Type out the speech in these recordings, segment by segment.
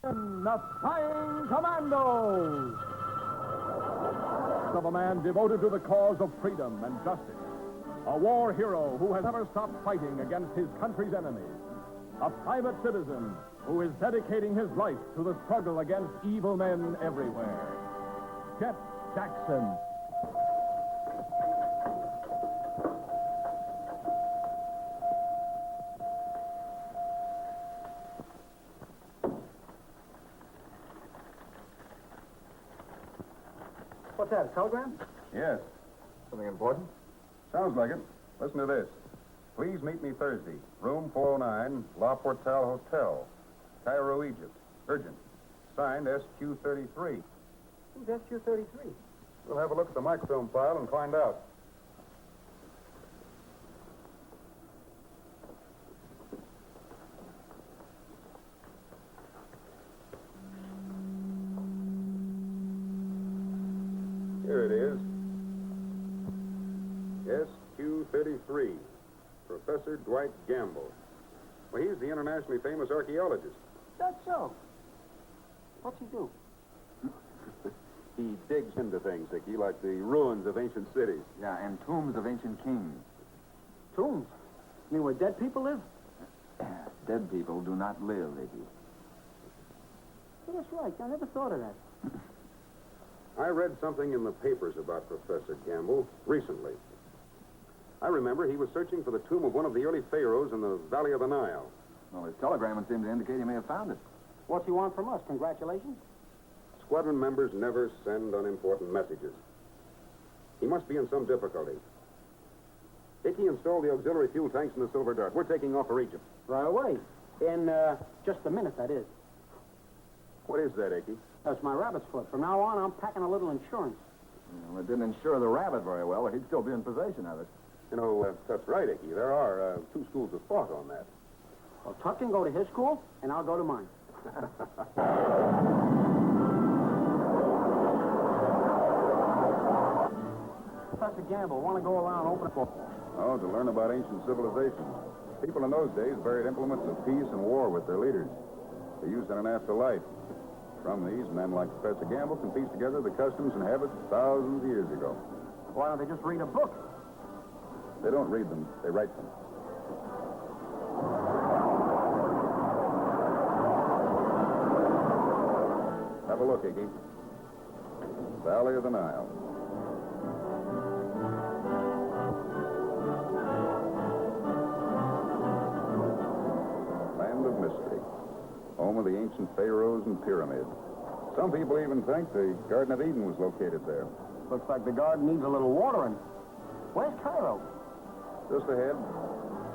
The Flying Commandos! Of a man devoted to the cause of freedom and justice. A war hero who has never stopped fighting against his country's enemies. A private citizen who is dedicating his life to the struggle against evil men everywhere. Jet Jackson. What's that, a telegram? Yes. Something important? Sounds like it. Listen to this. Please meet me Thursday. Room 409, La Portale Hotel, Cairo, Egypt. Urgent. Signed SQ-33. Who's SQ-33? We'll have a look at the microfilm file and find out. Here it is. SQ-33. Professor Dwight Gamble. Well, he's the internationally famous archaeologist. That's so. What's he do? He digs into things, Dickie, like the ruins of ancient cities. Yeah, and tombs of ancient kings. Tombs? You mean where dead people live? Dead people do not live, Iggy. Yeah, that's right. I never thought of that. I read something in the papers about Professor Gamble recently. I remember he was searching for the tomb of one of the early pharaohs in the Valley of the Nile. Well, his telegram would seem to indicate he may have found it. What's he want from us? Congratulations? Squadron members never send unimportant messages. He must be in some difficulty. Icky installed the auxiliary fuel tanks in the Silver Dart. We're taking off for Egypt. Right away. In just a minute, that is. What is that, Icky? That's my rabbit's foot. From now on, I'm packing a little insurance. Well, it didn't insure the rabbit very well, or he'd still be in possession of it. You know, that's right, Icky. There are two schools of thought on that. Well, Tuck can go to his school, and I'll go to mine. Professor Gamble, want to go around open for... Oh, to learn about ancient civilizations. People in those days buried implements of peace and war with their leaders. They used in an afterlife. From these, men like Professor Gamble can piece together the customs and habits thousands of years ago. Why don't they just read a book? They don't read them, they write them. Have a look, Iggy. Valley of the Nile. Land of mystery. Home of the ancient pharaohs and pyramids. Some people even think the Garden of Eden was located there. Looks like the garden needs a little watering. Where's Cairo? Just ahead.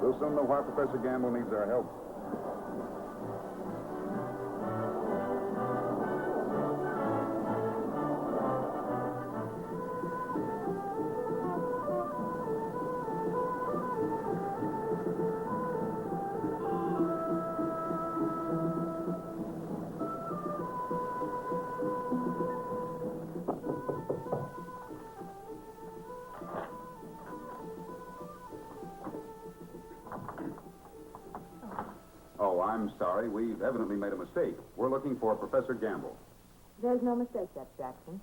We'll soon know why Professor Gamble needs our help. Oh, I'm sorry. We've evidently made a mistake. We're looking for Professor Gamble. There's no mistake, Jet Jackson.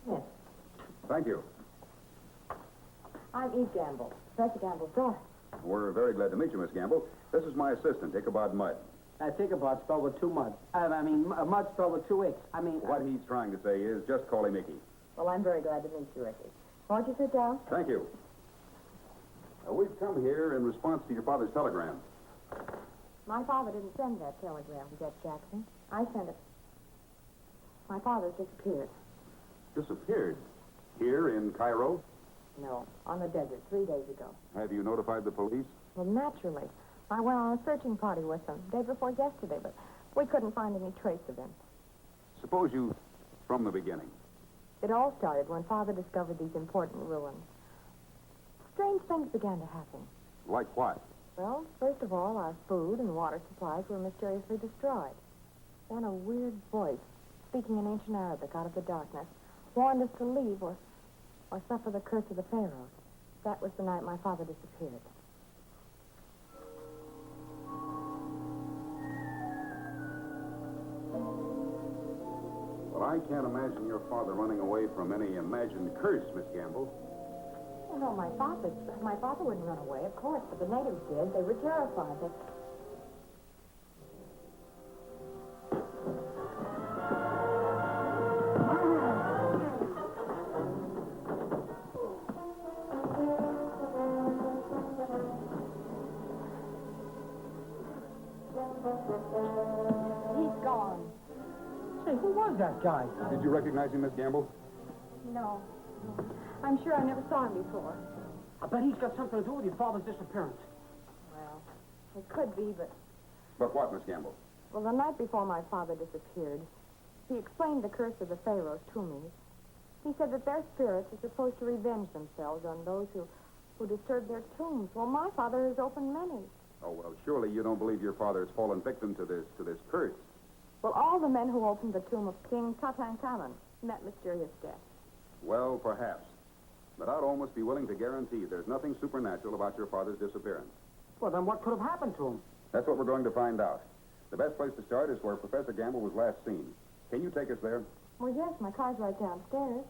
Yes. Thank you. I'm Eve Gamble, Professor Gamble's daughter. We're very glad to meet you, Miss Gamble. This is my assistant, Ichabod Mudd. That's Ichabod spelled with two muds. Mud spelled with two Icks. What he's trying to say is just call him Icky. Well, I'm very glad to meet you, Ricky. Won't you sit down? Thank you. We've come here in response to your father's telegram. My father didn't send that telegram, Jet Jackson. I sent it. My father's disappeared. Disappeared? Here in Cairo? No, on the desert 3 days ago. Have you notified the police? Well, naturally. I went on a searching party with them day before yesterday, but we couldn't find any trace of him. Suppose you, from the beginning. It all started when Father discovered these important ruins. Strange things began to happen. Like what? Well, first of all, our food and water supplies were mysteriously destroyed. Then a weird voice, speaking in ancient Arabic out of the darkness, warned us to leave or suffer the curse of the pharaohs. That was the night my father disappeared. Well, I can't imagine your father running away from any imagined curse, Miss Gamble. Well, no, my father wouldn't run away, of course, but the natives did. They were terrified. He's gone. Say, who was that guy? Did you recognize him, Miss Gamble? No. I'm sure I never saw him before. I bet he's got something to do with your father's disappearance. Well, it could be, but... But what, Miss Gamble? Well, the night before my father disappeared, he explained the curse of the pharaohs to me. He said that their spirits are supposed to revenge themselves on those who disturb their tombs. Well, my father has opened many. Oh, well, surely you don't believe your father has fallen victim to this curse. Well, all the men who opened the tomb of King Tutankhamun met mysterious death. Well, perhaps. But I'd almost be willing to guarantee there's nothing supernatural about your father's disappearance. Well, then what could have happened to him? That's what we're going to find out. The best place to start is where Professor Gamble was last seen. Can you take us there? Well, yes, my car's right downstairs.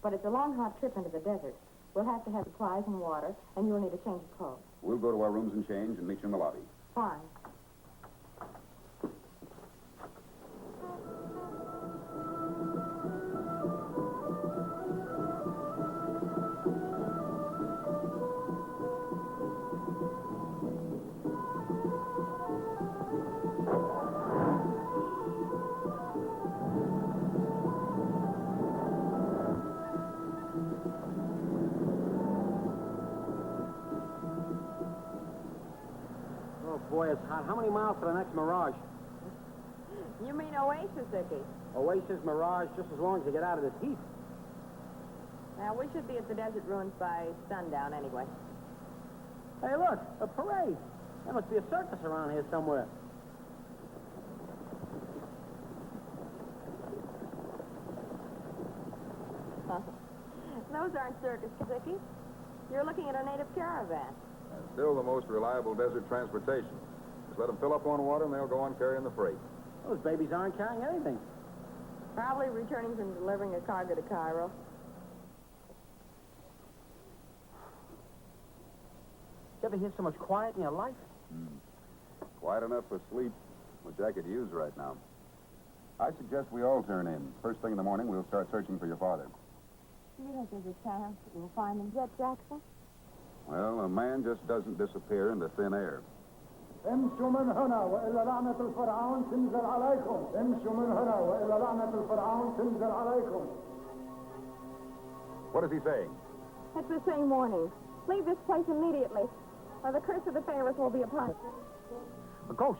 But it's a long, hot trip into the desert. We'll have to have supplies and water, and you'll need a change of clothes. We'll go to our rooms and change and meet you in the lobby. Fine. Oh, boy, it's hot. How many miles to the next Mirage? You mean Oasis, Icky? Oasis, Mirage, just as long as you get out of this heat. Now, we should be at the desert ruins by sundown anyway. Hey, look, a parade. There must be a circus around here somewhere. Those aren't circus, Icky. You're looking at a native caravan. Still the most reliable desert transportation. Just let them fill up on water and they'll go on carrying the freight. Those babies aren't carrying anything. Probably returning from delivering a cargo to Cairo. You ever hear so much quiet in your life? Quiet enough for sleep, which I could use right now. I suggest we all turn in. First thing in the morning, we'll start searching for your father. You think there's a chance that we'll find him yet, Jackson? Well, a man just doesn't disappear into thin air. امشوا من هنا وإلا لعنة الفرعون تنزل عليكم امشوا من هنا وإلا لعنة الفرعون تنزل عليكم. What is he saying? It's the same warning. Leave this place immediately, or the curse of the pharaohs will be upon us. A ghost.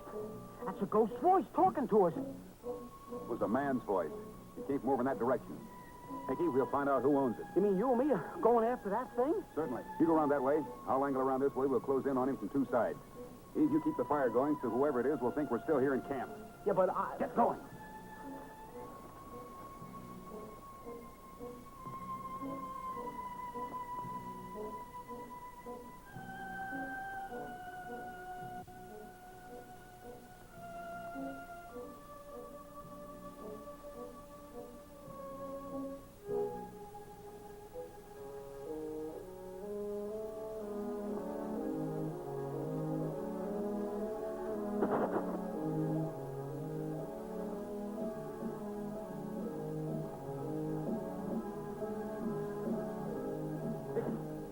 That's a ghost voice talking to us. It was a man's voice. It came from over in that direction. Hickey, we'll find out who owns it. You mean you and me are going after that thing? Certainly. You go around that way. I'll angle around this way. We'll close in on him from two sides. If you keep the fire going, so whoever it is will think we're still here in camp. Yeah, but Get going.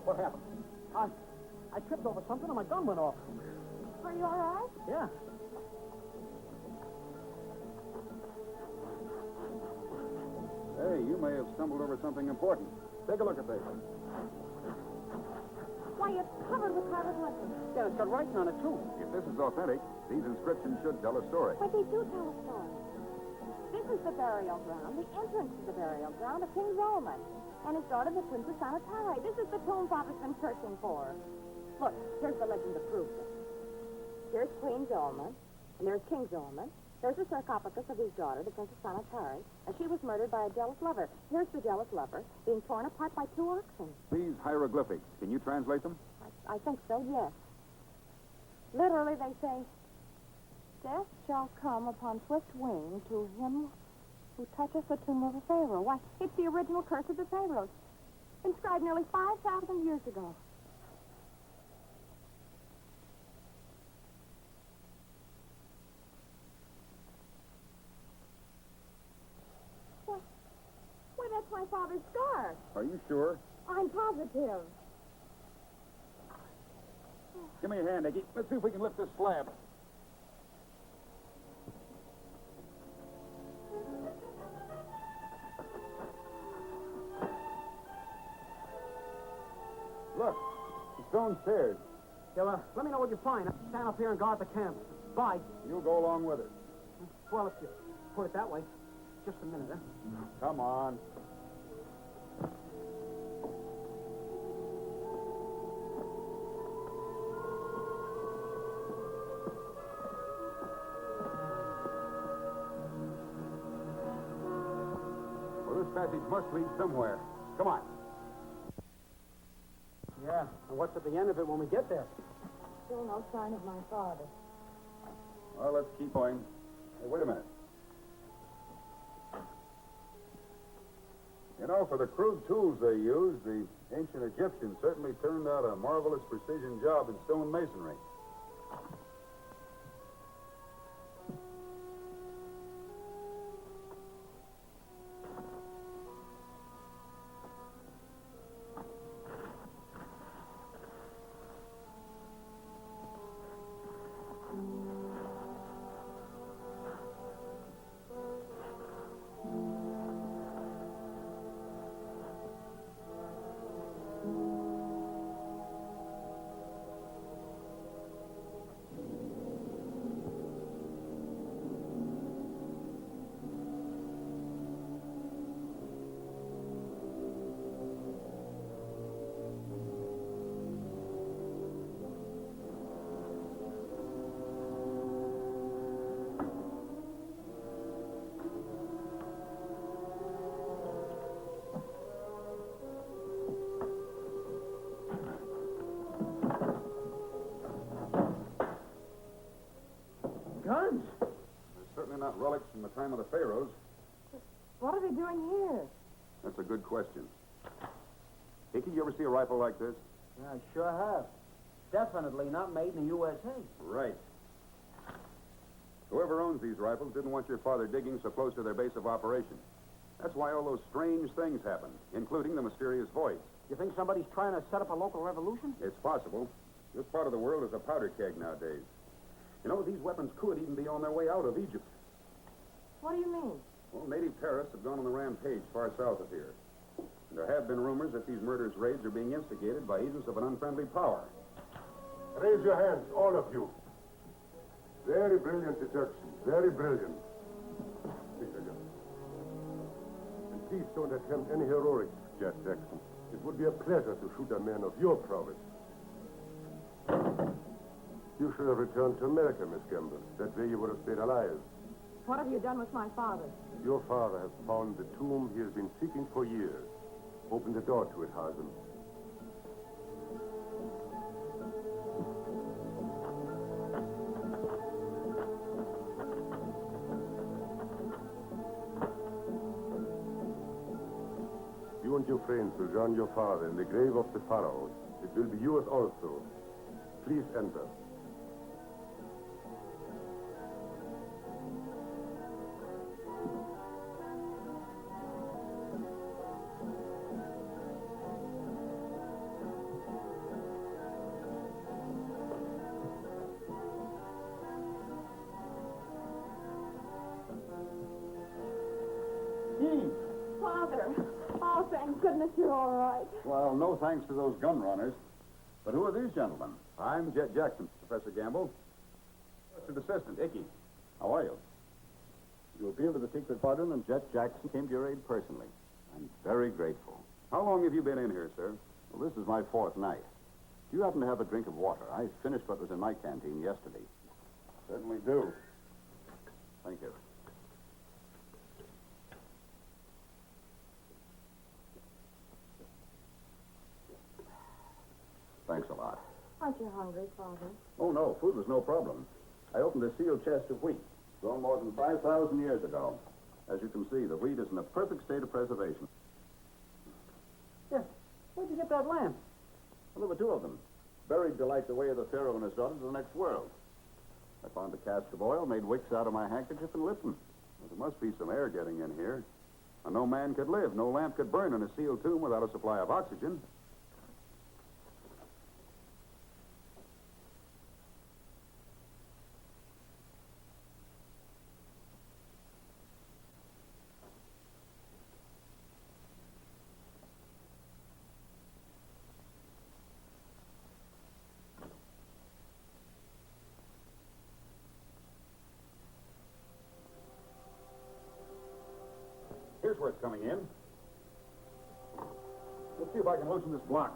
what happened? I tripped over something and my gun went off. Are you all right? Yeah. Hey, you may have stumbled over something important. Take a look at this. Why, it's covered with hieroglyphics. Yeah, it's got writing on it, too. If this is authentic, these inscriptions should tell a story. But they do tell a story. This is the burial ground, the entrance to the burial ground of King Solomon and his daughter, the Princess Anatara. This is the tomb Father's been searching for. Look, here's the legend that proves it. Here's Queen Solomon, and there's King Solomon. There's the sarcophagus of his daughter, the Princess Anatara, and she was murdered by a jealous lover. Here's the jealous lover being torn apart by two oxen. These hieroglyphics, can you translate them? I think so, yes. Literally, they say, death shall come upon swift wing to him Who touches the tomb of a pharaoh? Why, it's the original Curse of the Pharaohs, inscribed nearly 5,000 years ago. Why, that's my father's scar. Are you sure? I'm positive. Give me a hand, Iggy. Let's see if we can lift this slab. Look, the stone stairs. Yeah, well, let me know what you find. I'll stand up here and guard the camp. Bye. You'll go along with it. Well, if you put it that way. Just a minute, huh? Come on. Well, this passage must lead somewhere. Come on. Yeah, and what's at the end of it when we get there? Still no sign of my father. Well, let's keep going. Hey, wait a minute. You know, for the crude tools they used, the ancient Egyptians certainly turned out a marvelous precision job in stone masonry. Guns? They're certainly not relics from the time of the pharaohs. What are they doing here? That's a good question. Hickey, you ever see a rifle like this? I sure have. Definitely not made in the USA. Right. Whoever owns these rifles didn't want your father digging so close to their base of operation. That's why all those strange things happened, including the mysterious voice. You think somebody's trying to set up a local revolution? It's possible. This part of the world is a powder keg nowadays. You know, these weapons could even be on their way out of Egypt. What do you mean? Well, native terrorists have gone on the rampage far south of here. And there have been rumors that these murderous raids are being instigated by agents of an unfriendly power. Raise your hands, all of you. Very brilliant deduction. Very brilliant. And please don't attempt any heroics, Jack Jackson. It would be a pleasure to shoot a man of your prowess. You should have returned to America, Miss Gamble. That way you would have stayed alive. What have you done with my father? Your father has found the tomb he has been seeking for years. Open the door to it, Hazen. You and your friends will join your father in the grave of the pharaohs. It will be yours also. Please enter. Father! Oh, thank goodness you're all right. Well, no thanks to those gun runners. But who are these gentlemen? I'm Jet Jackson, Professor Gamble. Trusted assistant, Icky. How are you? You appealed to the secret quadrant, and Jet Jackson came to your aid personally. I'm very grateful. How long have you been in here, sir? Well, this is my fourth night. Do you happen to have a drink of water? I finished what was in my canteen yesterday. Certainly do. Thank you. Thanks a lot. Aren't you hungry, Father? Oh, no. Food was no problem. I opened a sealed chest of wheat, grown more than 5,000 years ago. As you can see, the wheat is in a perfect state of preservation. Yes. Where'd you get that lamp? Well, there were two of them. Buried to light the way of the Pharaoh and his daughter to the next world. I found a cask of oil, made wicks out of my handkerchief, and lit them. Well, there must be some air getting in here. And no man could live, no lamp could burn in a sealed tomb without a supply of oxygen. Here's where it's coming in. Let's see if I can loosen this block.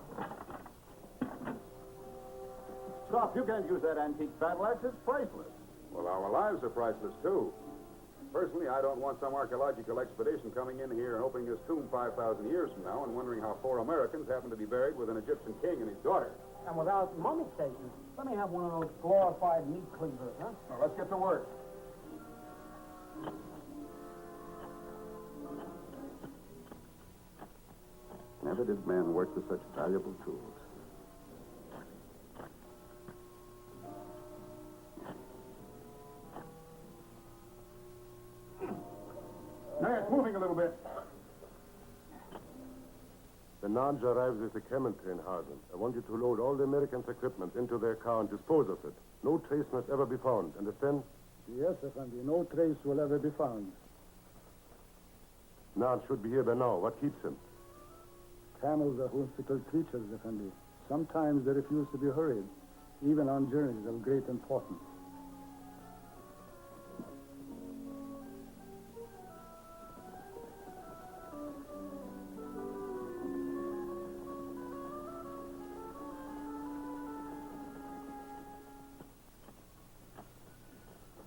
Stop, you can't use that antique battle axe. It's priceless. Well, our lives are priceless, too. Personally, I don't want some archaeological expedition coming in here and opening this tomb 5,000 years from now and wondering how 4 Americans happen to be buried with an Egyptian king and his daughter. And without mummy cases. Let me have one of those glorified meat cleavers, huh? Now, let's get to work. Never did man work with such valuable tools. Now it's moving a little bit. The Naj arrives with the camel train, Harden. I want you to load all the Americans' equipment into their car and dispose of it. No trace must ever be found. Understand? Yes, Effendi. No trace will ever be found. Naj should be here by now. What keeps him? Camels are whimsical creatures, Effendi. Sometimes they refuse to be hurried, even on journeys of great importance.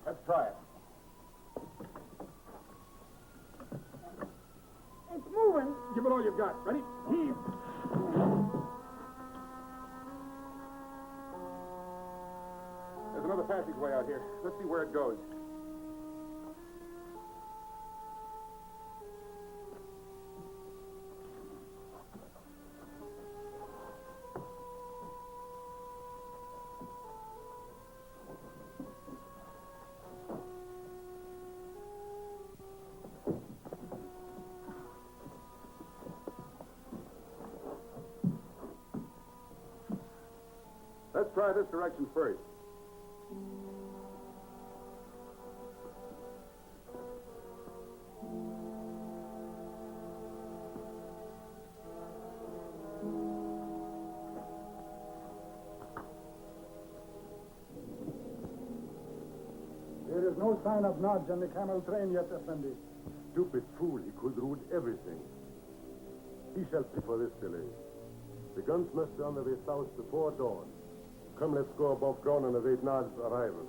Let's try it. It's moving. Give it all you've got. Ready? Heave. There's another passageway out here. Let's see where it goes. Let's try this direction first. There is no sign of Naj on the camel train yet, Effendi. Stupid fool. He could ruin everything. He shall pay for this delay. The guns must be on their way south before dawn. Come, let's go above ground and await Naj's arrival.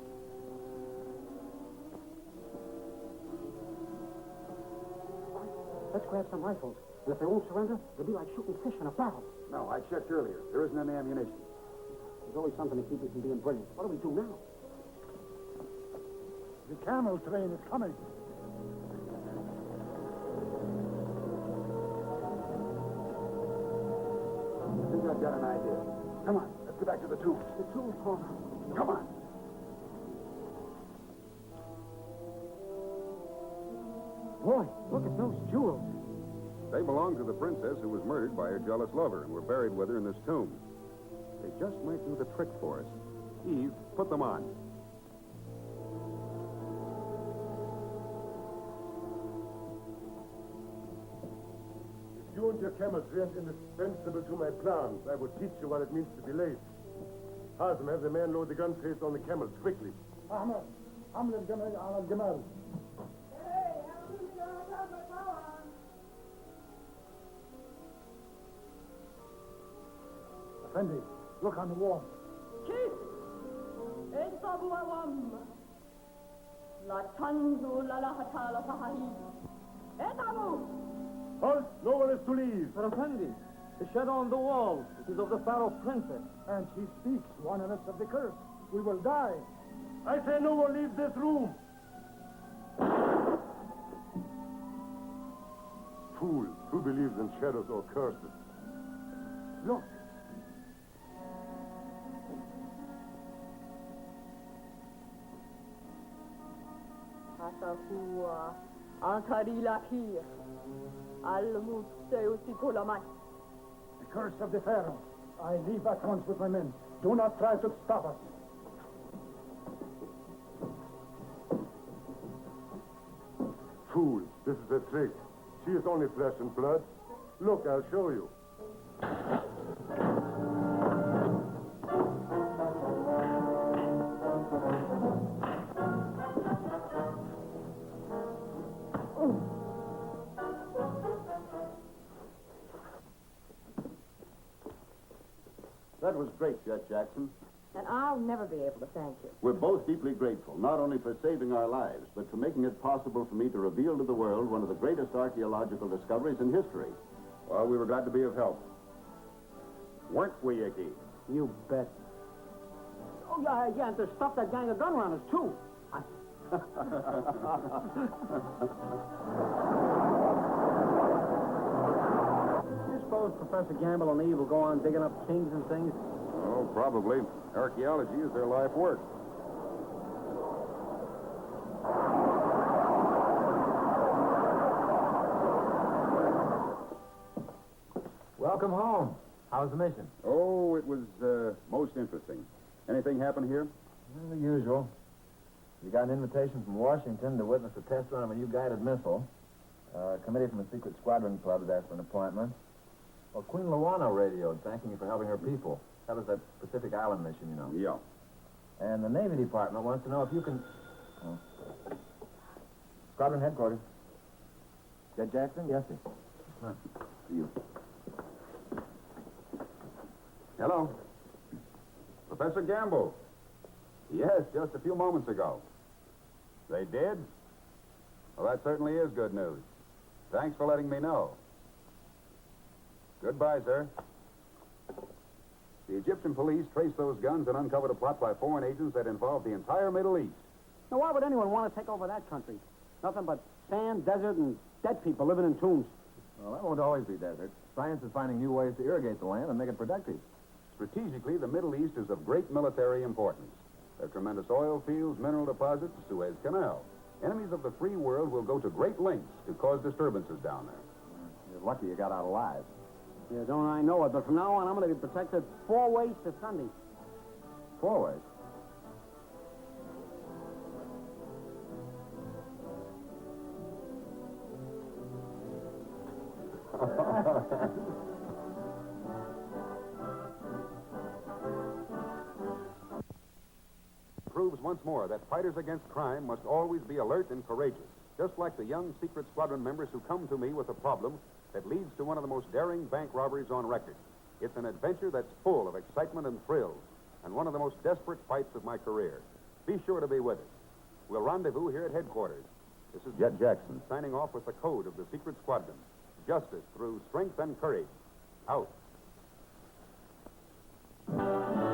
Let's grab some rifles. And if they won't surrender, it'll be like shooting fish in a barrel. No, I checked earlier. There isn't any ammunition. There's always something to keep you from being brilliant. What do we do now? The camel train is coming. I think I've got an idea. Come on, let's get back to the tube. The tube, Paul. Come on. Boy, look at those jewels. They belong to the princess who was murdered by her jealous lover and were buried with her in this tomb. They just might do the trick for us. Eve, put them on. If you and your camels weren't indispensable to my plans, I would teach you what it means to be late. Hazem, have the man load the gun trace on the camels, quickly. Ahmed, حمل الجمل على الجمال. Effendi, look on the wall. Chief! Esabu awam. La tanzu la la hatala fahahi. Esabu! Halt! No one is to leave. But Effendi, the shadow on the wall is of the Pharaoh princess. And she speaks warning us of the curse. We will die. I say no one leaves this room. Fool who believes in shadows or curses. Look. Asahua, Antarilakir, Almut Seusikolamai. The curse of the Pharaoh. I leave at once with my men. Do not try to stop us. Fool, this is a trick. She is only flesh and blood. Look, I'll show you. That was great, Judge Jackson. And I'll never be able to thank you. We're both deeply grateful, not only for saving our lives, but for making it possible for me to reveal to the world one of the greatest archaeological discoveries in history. Well, we were glad to be of help. Weren't we, Icky? You bet. Oh, yeah, and there's stuff that gang of gun runners, too. You suppose Professor Gamble and Eve will go on digging up kings and things? Oh, probably. Archaeology is their life work. Welcome home. How's the mission? Oh, it was most interesting. Anything happen here? The usual. You got an invitation from Washington to witness a test run of a new guided missile. A committee from the Secret Squadron Club has asked for an appointment. Well, Queen Luana radioed, thanking you for helping her people. That was that Pacific Island mission, you know. Yeah. And the Navy Department wants to know if you can... Oh. Squadron headquarters. Judge Jackson? Yes, sir. Huh. See you. Hello. Professor Gamble. Yes, just a few moments ago. They did? Well, that certainly is good news. Thanks for letting me know. Goodbye, sir. The Egyptian police traced those guns and uncovered a plot by foreign agents that involved the entire Middle East. Now, why would anyone want to take over that country? Nothing but sand, desert, and dead people living in tombs. Well, that won't always be desert. Science is finding new ways to irrigate the land and make it productive. Strategically, the Middle East is of great military importance. There are tremendous oil fields, mineral deposits, Suez Canal. Enemies of the free world will go to great lengths to cause disturbances down there. You're lucky you got out alive. Yeah, don't I know it, but from now on, I'm going to be protected 4 ways to Sunday. 4 ways. Proves once more that fighters against crime must always be alert and courageous, just like the young secret squadron members who come to me with a problem that leads to one of the most daring bank robberies on record. It's an adventure that's full of excitement and thrills, and one of the most desperate fights of my career. Be sure to be with us. We'll rendezvous here at headquarters. This is Jet Jackson. signing off with the code of the secret squadron. Justice through strength and courage. Out.